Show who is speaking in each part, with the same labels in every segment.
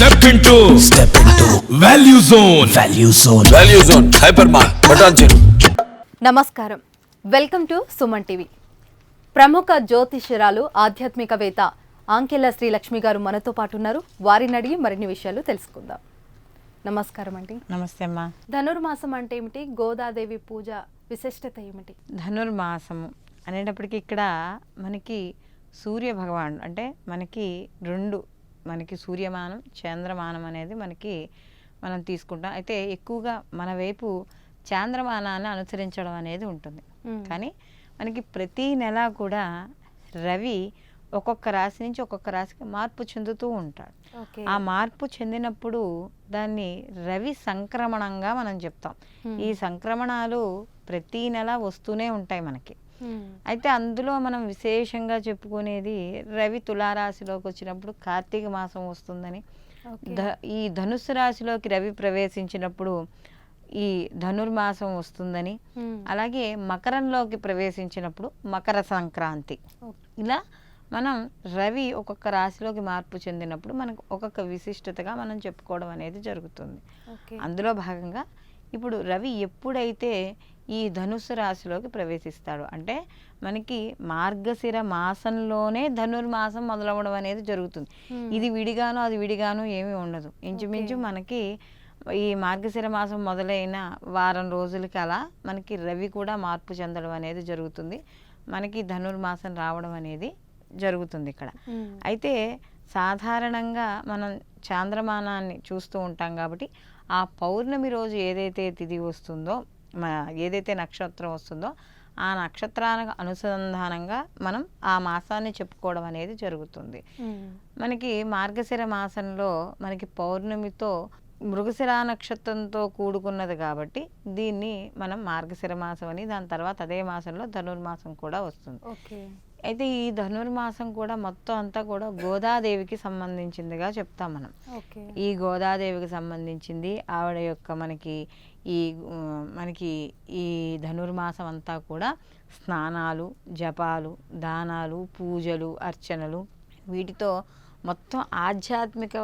Speaker 1: Step into Value Zone. Hyper Mart.
Speaker 2: నమస్కారం, welcome to Suman TV. ప్రముఖ జ్యోతిష్యురాలు ఆధ్యాత్మికవేత్త ఆంకెళ్ల శ్రీలక్ష్మి గారు మనతో పాటు ఉన్నారు. వారిని అడిగి మరిన్ని విషయాలు తెలుసుకుందాం. నమస్కారం అండి.
Speaker 3: నమస్తే అమ్మా.
Speaker 2: ధనుర్మాసం అంటే ఏమిటి? గోదాదేవి పూజ విశిష్టత ఏమిటి?
Speaker 3: ధనుర్మాసము అనేటప్పటికీ ఇక్కడ మనకి సూర్య భగవాన్ అంటే మనకి సూర్యమానం చంద్రమానం అనేది మనం తీసుకుంటాం. అయితే ఎక్కువగా మన వైపు చాంద్రమానాన్ని అనుసరించడం అనేది ఉంటుంది. కానీ మనకి ప్రతి నెల కూడా రవి ఒక్కొక్క రాశి నుంచి ఒక్కొక్క రాశికి మార్పు చెందుతూ ఉంటాడు. ఆ మార్పు చెందినప్పుడు దాన్ని రవి సంక్రమణంగా మనం చెప్తాం. ఈ సంక్రమణాలు ప్రతి నెల వస్తూనే ఉంటాయి మనకి. అయితే అందులో మనం విశేషంగా చెప్పుకునేది రవి తులారాశిలోకి వచ్చినప్పుడు కార్తీక మాసం వస్తుందని, ఈ ధనుస్సు రాశిలోకి రవి ప్రవేశించినప్పుడు ఈ ధనుర్మాసం వస్తుందని, అలాగే మకరంలోకి ప్రవేశించినప్పుడు మకర సంక్రాంతి, ఇలా మనం రవి ఒక్కొక్క రాశిలోకి మార్పు చెందినప్పుడు మనకు ఒక్కొక్క విశిష్టతగా మనం చెప్పుకోవడం అనేది జరుగుతుంది. అందులో భాగంగా ఇప్పుడు రవి ఎప్పుడైతే ఈ ధనుస్సు రాశిలోకి ప్రవేశిస్తాడు అంటే మనకి మార్గశిర మాసంలోనే ధనుర్మాసం మొదలవడం అనేది జరుగుతుంది. ఇది విడిగాను అది విడిగాను ఏమీ ఉండదు. ఇంచుమించు మనకి ఈ మార్గశిర మాసం మొదలైన వారం రోజులకి అలా మనకి రవి కూడా మార్పు చెందడం అనేది జరుగుతుంది. మనకి ధనుర్మాసం రావడం అనేది జరుగుతుంది ఇక్కడ. అయితే సాధారణంగా మనం చాంద్రమానాన్ని చూస్తూ ఉంటాం కాబట్టి ఆ పౌర్ణమి రోజు ఏదైతే తిథి వస్తుందో, ఏదైతే నక్షత్రం వస్తుందో ఆ నక్షత్రానికి అనుసంధానంగా మనం ఆ మాసాన్ని చెప్పుకోవడం అనేది జరుగుతుంది. మనకి మార్గశిర మాసంలో మనకి పౌర్ణమితో మృగశిర నక్షత్రంతో కూడుకున్నది కాబట్టి దీన్ని మనం మార్గశిర మాసం అని, దాని తర్వాత అదే మాసంలో ధనుర్మాసం కూడా వస్తుంది. అయితే ఈ ధనుర్మాసం కూడా మొత్తం అంతా కూడా గోదాదేవికి సంబంధించిందిగా చెప్తాం మనం. ఈ గోదాదేవికి సంబంధించింది. ఆవిడ యొక్క మనకి ఈ ధనుర్మాసం అంతా కూడా స్నానాలు, జపాలు, దానాలు, పూజలు, అర్చనలు, వీటితో మొత్తం ఆధ్యాత్మిక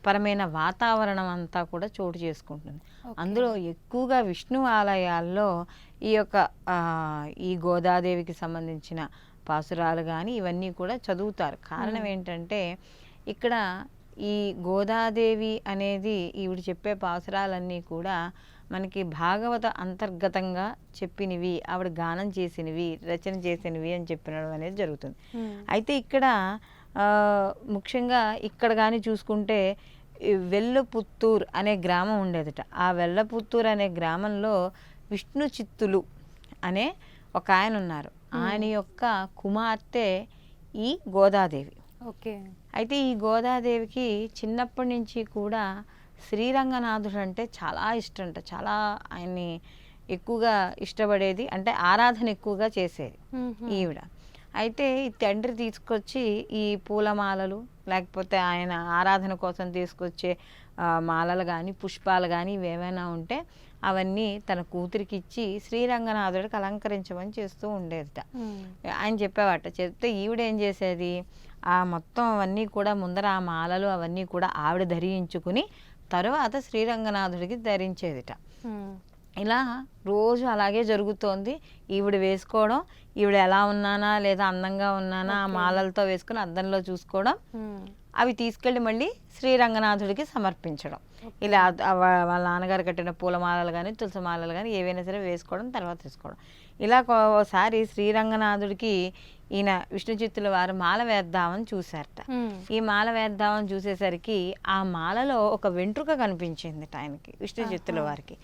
Speaker 3: పరమైన వాతావరణం అంతా కూడా చోటు చేసుకుంటుంది. అందులో ఎక్కువగా విష్ణు ఆలయాల్లో ఈ గోదాదేవికి సంబంధించిన పాసురాలు కానీ ఇవన్నీ కూడా చదువుతారు. కారణం ఏంటంటే ఇక్కడ ఈ గోదాదేవి అనేది ఈవిడ చెప్పే పాసురాలన్నీ కూడా మనకి భాగవత అంతర్గతంగా చెప్పినవి, ఆవిడ గానం చేసినవి, రచన చేసినవి అని చెప్పినడం అనేది జరుగుతుంది. అయితే ఇక్కడ ముఖ్యంగా ఇక్కడ కానీ చూసుకుంటే వెల్లపుత్తూర్ అనే గ్రామం ఉండేదట. ఆ వెల్లపుత్తూర్ అనే గ్రామంలో విష్ణు చిత్తులు అనే ఒక ఆయన ఉన్నారు. ఆయన యొక్క కుమార్తె ఈ గోదాదేవి. అయితే ఈ గోదాదేవికి చిన్నప్పటి నుంచి కూడా శ్రీరంగనాథుడు అంటే చాలా ఇష్టంట. చాలా ఆయన్ని ఎక్కువగా ఇష్టపడేది, అంటే ఆరాధన ఎక్కువగా చేసేది ఈవిడ. అయితే ఈ తండ్రి తీసుకొచ్చి ఈ పూలమాలలు లేకపోతే ఆయన ఆరాధన కోసం తీసుకొచ్చే మాలలు కానీ పుష్పాలు కానీ ఇవేమైనా ఉంటే అవన్నీ తన కూతురికి ఇచ్చి శ్రీరంగనాథుడికి అలంకరించమని చేస్తూ ఉండేదట. ఆయన చెప్పేవాట. చెప్తే ఈవిడేం చేసేది, ఆ మొత్తం అవన్నీ కూడా ముందర ఆ మాలలు అవన్నీ కూడా ఆవిడ ధరించుకుని తరువాత శ్రీరంగనాథుడికి ధరించేదిట. ఇలా రోజు అలాగే జరుగుతోంది. ఈవిడ వేసుకోవడం, ఈవిడ ఎలా ఉన్నానా లేదా అందంగా ఉన్నానా ఆ మాలలతో వేసుకుని అద్దంలో చూసుకోవడం, అవి తీసుకెళ్ళి మళ్ళీ శ్రీరంగనాథుడికి సమర్పించడం. ఇలా వాళ్ళ నాన్నగారు కట్టిన పూలమాలలు కానీ తులసి మాలలు కానీ ఏవైనా సరే వేసుకోవడం, తర్వాత తీసుకోవడం. ఇలా ఒకసారి శ్రీరంగనాథుడికి ఈయన విష్ణు చిత్తుల వారు మాల వేద్దామని చూశారట. ఈ మాల వేద్దామని చూసేసరికి ఆ మాలలో ఒక వెంట్రుక కనిపించింది ఆయనకి, విష్ణు చిత్తుల వారికి.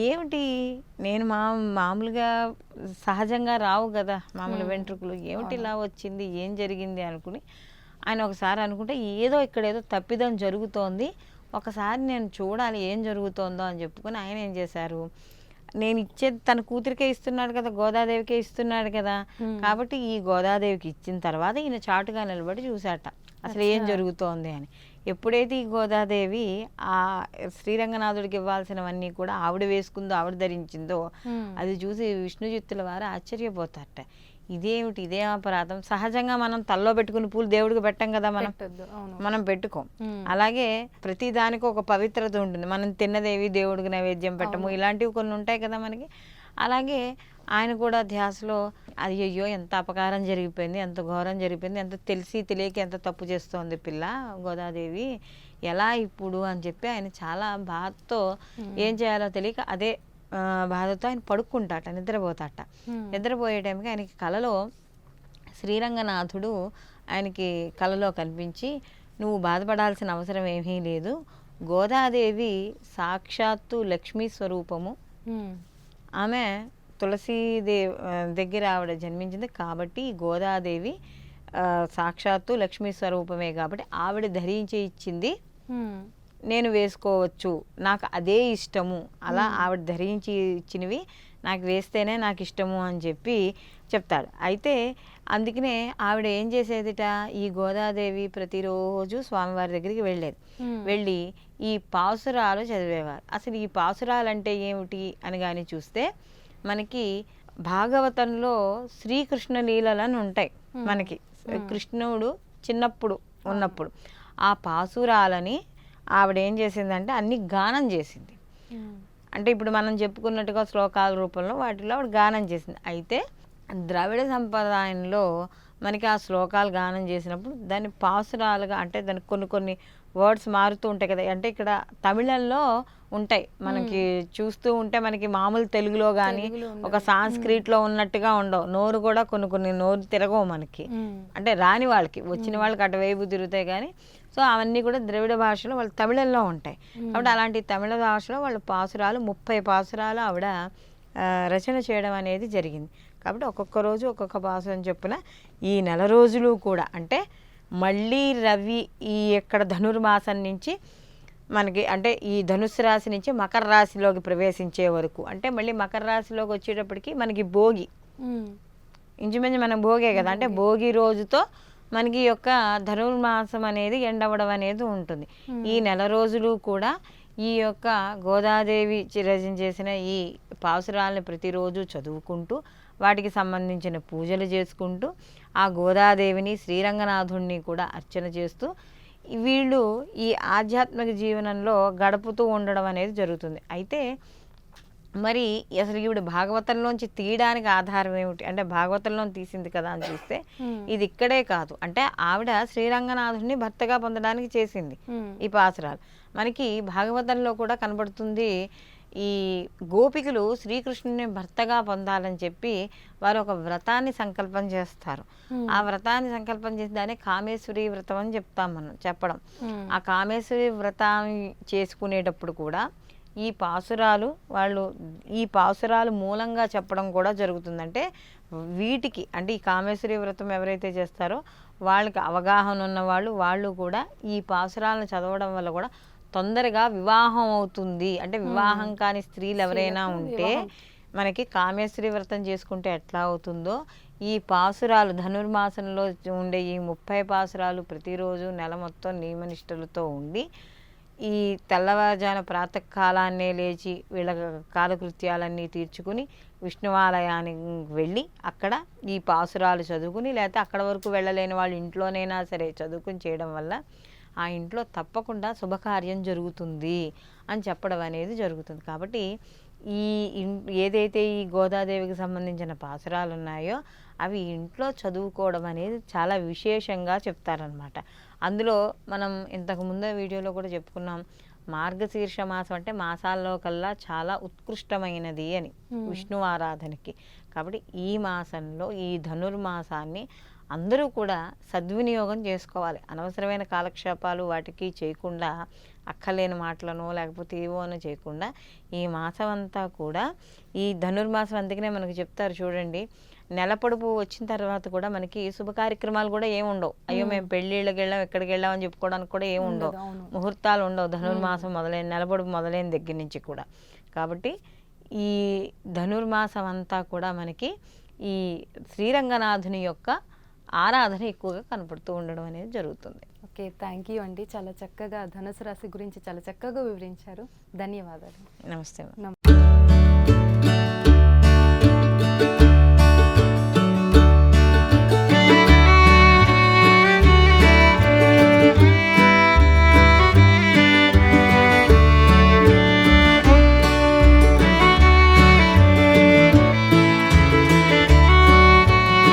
Speaker 3: ఏమిటి, నేను మామూలుగా సహజంగా రావు కదా మామూలు వెంట్రుకలు, ఏమిటి ఇలా వచ్చింది, ఏం జరిగింది అనుకుని ఆయన ఒకసారి అనుకుంటే ఏదో తప్పిదం జరుగుతోంది, ఒకసారి నేను చూడాలి ఏం జరుగుతోందో అని చెప్పుకొని ఆయన ఏం చేశారు, నేను ఇచ్చేది తన కూతురికే ఇస్తున్నాడు కదా, గోదాదేవికే ఇస్తున్నాడు కదా, కాబట్టి ఈ గోదాదేవికి ఇచ్చిన తర్వాత ఈయన చాటుగా నిలబడి చూశాట అసలు ఏం జరుగుతోంది అని. ఎప్పుడైతే ఈ గోదాదేవి ఆ శ్రీరంగనాథుడికి ఇవ్వాల్సినవన్నీ కూడా ఆవిడ వేసుకుందో, ఆవిడ ధరించిందో అది చూసి విష్ణుచిత్తుల వారు ఆశ్చర్యపోతారట. ఇదేమిటి, ఇదే అపరాధం. సహజంగా మనం తల్లో పెట్టుకుని పూలు దేవుడికి పెట్టం కదా, మనం పెట్టుకోం. అలాగే ప్రతి దానికి ఒక పవిత్రత ఉంటుంది. మనం తిన్నదేవి దేవుడికి నైవేద్యం పెట్టము, ఇలాంటివి కొన్ని ఉంటాయి కదా మనకి. అలాగే ఆయన కూడా ధ్యాసలో అయ్యయ్యో ఎంత అపకారం జరిగిపోయింది, ఎంత ఘోరం జరిగిపోయింది, ఎంత తెలిసి తెలియక ఎంత తప్పు చేస్తోంది పిల్ల గోదాదేవి, ఎలా ఇప్పుడు అని చెప్పి ఆయన చాలా బాధతో ఏం చేయాలో తెలియక అదే బాధతో ఆయన పడుకుంటాట, నిద్రపోతాట. నిద్రపోయే టైంకి ఆయనకి కలలో శ్రీరంగనాథుడు ఆయనకి కలలో కనిపించి, నువ్వు బాధపడాల్సిన అవసరం ఏమీ లేదు, గోదాదేవి సాక్షాత్తు లక్ష్మీ స్వరూపము, ఆమె తులసీదేవి దగ్గర ఆవిడ జన్మించింది కాబట్టి గోదాదేవి సాక్షాత్తు లక్ష్మీ స్వరూపమే కాబట్టి ఆవిడ ధరించి ఇచ్చింది, నేను వేసుకోవచ్చు, నాకు అదే ఇష్టము, అలా ఆవిడ ధరించి ఇచ్చినవి నాకు వేస్తేనే నాకు ఇష్టము అని చెప్పి చెప్తాడు. అయితే అందుకనే ఆవిడ ఏం చేసేదిట, ఈ గోదాదేవి ప్రతిరోజు స్వామివారి దగ్గరికి వెళ్ళి ఈ పాసురాలు చదివేవారు. అసలు ఈ పాసురాలు అంటే ఏమిటి అని కానీ చూస్తే మనకి భాగవతంలో శ్రీకృష్ణ లీలలని ఉంటాయి మనకి. కృష్ణుడు చిన్నప్పుడు ఉన్నప్పుడు ఆ పాసురాలని ఆవిడ ఏం చేసిందంటే అన్ని గానం చేసింది. అంటే ఇప్పుడు మనం చెప్పుకున్నట్టుగా శ్లోకాల రూపంలో వాటిలో ఆవిడ గానం చేసింది. అయితే ద్రవిడ సంప్రదాయంలో మనకి ఆ శ్లోకాలు గానం చేసినప్పుడు దాన్ని పాసురాలుగా, అంటే దానికి కొన్ని వర్డ్స్ మారుతూ ఉంటాయి కదా. అంటే ఇక్కడ తమిళంలో ఉంటాయి మనకి, చూస్తూ ఉంటే మనకి మామూలు తెలుగులో కానీ ఒక సాంస్క్రిట్లో ఉన్నట్టుగా ఉండవు. నోరు కూడా కొన్ని నోరు తిరగవు మనకి, అంటే రాని వాళ్ళకి, వచ్చిన వాళ్ళకి అటువైపు తిరుగుతాయి కానీ. సో అవన్నీ కూడా ద్రవిడ భాషలో వాళ్ళు తమిళంలో ఉంటాయి. కాబట్టి అలాంటి తమిళ భాషలో వాళ్ళు పాసురాలు 30 పాసురాలు ఆవిడ రచన చేయడం అనేది జరిగింది. కాబట్టి ఒక్కొక్క రోజు ఒక్కొక్క పాసురం చొప్పున ఈ నెల రోజులు కూడా, అంటే మళ్ళీ రవి ఈ ఇక్కడ ధనుర్మాసం నుంచి మనకి, అంటే ఈ ధనుస్సు రాశి నుంచి మకర రాశిలోకి ప్రవేశించే వరకు, అంటే మళ్ళీ మకర రాశిలోకి వచ్చేటప్పటికి మనకి భోగి, ఇంచుమించు మనం భోగే కదా, అంటే భోగి రోజుతో మనకి యొక్క ధనుర్మాసం అనేది ఎండవడం అనేది ఉంటుంది. ఈ నెల రోజులు కూడా ఈ యొక్క గోదాదేవి రచన చేసిన ఈ పాసురాలను ప్రతిరోజు చదువుకుంటూ వాటికి సంబంధించిన పూజలు చేసుకుంటూ ఆ గోదాదేవిని శ్రీరంగనాథుణ్ణి కూడా అర్చన చేస్తూ వీళ్ళు ఈ ఆధ్యాత్మిక జీవనంలో గడుపుతూ ఉండడం అనేది జరుగుతుంది. అయితే మరి అసలు ఈవిడ భాగవతంలోంచి తీయడానికి ఆధారం ఏమిటి అంటే, భాగవతంలో తీసింది కదా అని చూస్తే ఇది ఇక్కడే కాదు, అంటే ఆవిడ శ్రీరంగనాథుడిని భర్తగా పొందడానికి చేసింది ఈ పాసురాలు. మనకి భాగవతంలో కూడా కనబడుతుంది. ఈ గోపికలు శ్రీకృష్ణుని భర్తగా పొందాలని చెప్పి వారు ఒక వ్రతాన్ని సంకల్పం చేస్తారు. ఆ వ్రతాన్ని సంకల్పం చేసి దాన్ని కామేశ్వరి వ్రతం అని చెప్తాం మనం చెప్పడం. ఆ కామేశ్వరి వ్రతం చేసుకునేటప్పుడు కూడా ఈ పాసురాలు మూలంగా చెప్పడం కూడా జరుగుతుందంటే వీటికి, అంటే ఈ కామేశ్వరి వ్రతం ఎవరైతే చేస్తారో వాళ్ళకి అవగాహన ఉన్న వాళ్ళు కూడా ఈ పాసురాలను చదవడం వల్ల కూడా తొందరగా వివాహం అవుతుంది. అంటే వివాహం కాని స్త్రీలు ఎవరైనా ఉంటే మనకి కామేశ్వరి వ్రతం చేసుకుంటే ఎట్లా అవుతుందో ఈ పాసురాలు ధనుర్మాసంలో ఉండే ఈ 30 పాసురాలు ప్రతిరోజు నెల మొత్తం నియమనిష్టలతో ఉండి ఈ తెల్లవారుజాన ప్రాతకాలాన్నే లేచి వీళ్ళ కాలకృత్యాలన్నీ తీర్చుకుని విష్ణువాలయానికి వెళ్ళి అక్కడ ఈ పాసురాలు చదువుకుని, లేకపోతే అక్కడ వరకు వెళ్ళలేని వాళ్ళు ఇంట్లోనైనా సరే చదువుకుని చేయడం వల్ల ఆ ఇంట్లో తప్పకుండా శుభకార్యం జరుగుతుంది అని చెప్పడం అనేది జరుగుతుంది. కాబట్టి ఏదైతే ఈ గోదాదేవికి సంబంధించిన పాసురాలు ఉన్నాయో అవి ఇంట్లో చదువుకోవడం అనేది చాలా విశేషంగా చెప్తారనమాట. అందులో మనం ఇంతకు ముందే వీడియోలో కూడా చెప్పుకున్నాం, మార్గశీర్ష మాసం అంటే మాసాల్లో కల్లా చాలా ఉత్కృష్టమైనది అని విష్ణు ఆరాధనకి. కాబట్టి ఈ మాసంలో ఈ ధనుర్మాసాన్ని అందరూ కూడా సద్వినియోగం చేసుకోవాలి. అనవసరమైన కాలక్షేపాలు వాటికి చేయకుండా, అక్కలేని మాటలను లేకపోతే ఏవోనో చేయకుండా ఈ మాసం అంతా కూడా ఈ ధనుర్మాసం, అందుకనే మనకు చెప్తారు చూడండి, నెల పొడుపు వచ్చిన తర్వాత కూడా మనకి శుభ కార్యక్రమాలు కూడా ఏముండవు. అయ్యో మేము పెళ్ళిళ్ళకి వెళ్ళాం ఎక్కడికి వెళ్ళాం అని చెప్పుకోవడానికి కూడా ఏముండవు, ముహూర్తాలు ఉండవు ధనుర్మాసం మొదలైన నెల పొడుపు మొదలైన దగ్గర నుంచి కూడా. కాబట్టి ఈ ధనుర్మాసం అంతా కూడా మనకి ఈ శ్రీరంగనాథుని యొక్క ఆరాధన ఎక్కువగా కనపడుతూ ఉండడం అనేది జరుగుతుంది.
Speaker 2: ఓకే, థ్యాంక్ యూ అండి. చాలా చక్కగా ధనుసు రాశి గురించి చాలా చక్కగా వివరించారు. ధన్యవాదాలు.
Speaker 3: నమస్తే.